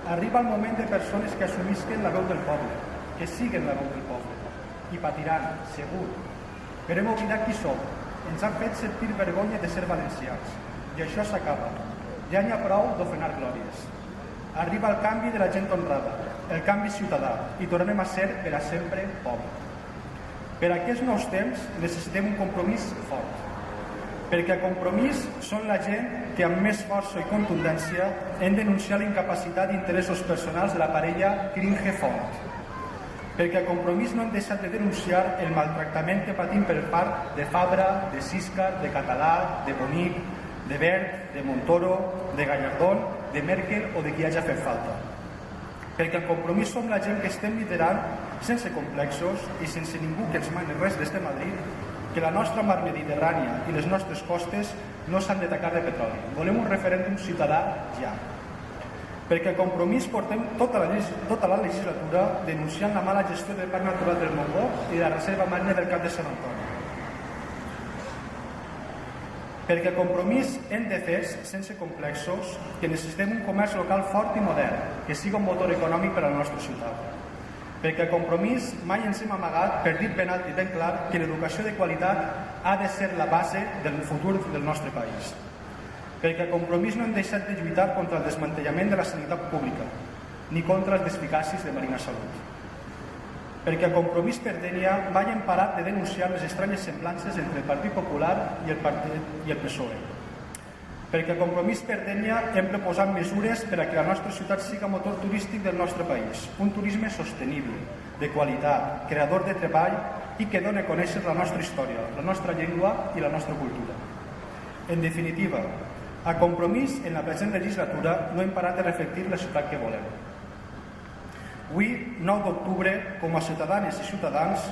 arriba el moment de persones que assumisquen la veu del poble, que siguen la veu del poble, i patiran, segur. Però hem oblidat qui som. Ens han fet sentir vergonya de ser valencians. I això s'acaba. Ja n'hi ha prou d'ofenar glòries. Arriba el canvi de la gent honrada, el canvi ciutadà, i tornem a ser per a sempre poble. Per a aquests nous temps necessitem un compromís fort, perquè a Compromís són la gent que amb més força i contundència hem denunciat la incapacitat d'interessos personals de la parella Cringe-Font, perquè a Compromís no hem deixat de denunciar el maltractament que patim per part de Fabra, de Siscar, de Català, de Bonic, de Wert, de Montoro, de Gallardón, de Merkel o de qui hagi fet falta. Perquè a Compromís som la gent que estem liderant sense complexos i sense ningú que ens mani res des de Madrid, que la nostra mar Mediterrània i les nostres costes no s'han de tacar de petroli. Volem un referèndum ciutadà ja. Perquè a Compromís portem tota la legislatura denunciant la mala gestió del Parc Natural del Montgó i de la Reserva Marina del Cap de Sant Antoni. Perquè a Compromís hem defès, sense complexos, que necessitem un comerç local fort i modern, que sigui un motor econòmic per a la nostra ciutat. Perquè a Compromís mai ens hem amagat per dir ben alt i ben clar que l'educació de qualitat ha de ser la base del futur del nostre país. Perquè a Compromís no hem deixat de lluitar contra el desmantellament de la sanitat pública, ni contra els desficacis de Marina Salut. Perquè a Compromís per Dénia mai hem parat de denunciar les estranyes semblances entre el Partit Popular i el PSOE. Perquè a Compromís per Dénia hem proposat mesures per a que la nostra ciutat siga motor turístic del nostre país, un turisme sostenible, de qualitat, creador de treball i que doni a conèixer la nostra història, la nostra llengua i la nostra cultura. En definitiva, a Compromís en la present legislatura no hem parat de reflectir la ciutat que volem. Avui, 9 d'octubre, com a ciutadanes i ciutadans,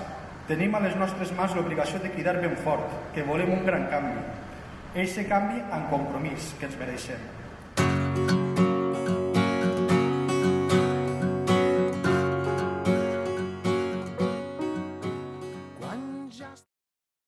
tenim a les nostres mans l'obligació de cridar ben fort que volem un gran canvi. Eixe canvi amb Compromís que ens mereixem.